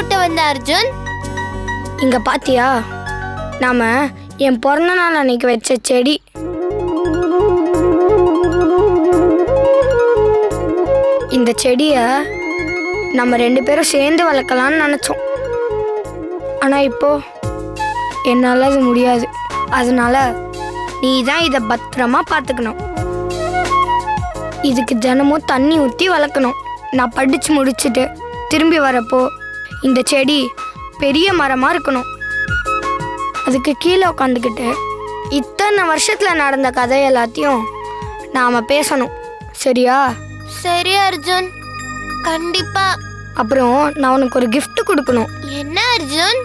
கூட்ட வந்த அர்ஜுன்? இங்க பாத்தியா, நாம என் பிறந்த நாள் அன்னைக்கு வச்ச செடி. இந்த செடிய நம்ம 2 பேரும் சேர்ந்து வளர்க்கலாம்னு நினைச்சோம். ஆனா இப்போ என்னால அது முடியாது. அதனால நீ தான் இதை பத்திரமா பார்த்துக்கணும். இதுக்கு தினமும் தண்ணி ஊற்றி வளர்க்கணும். நான் படிச்சு முடிச்சுட்டு திரும்பி வரப்போ இந்த செடி பெரிய மரமா இருக்கணும். அதுக்கு கீழே உட்காந்துக்கிட்டு இத்தனை வருஷத்துல நடந்த கதை எல்லாத்தையும் நாம பேசணும். சரியா? சரி அர்ஜுன், கண்டிப்பா. அப்புறம் நான் உனக்கு ஒரு gift கொடுக்கணும். என்ன அர்ஜுன்?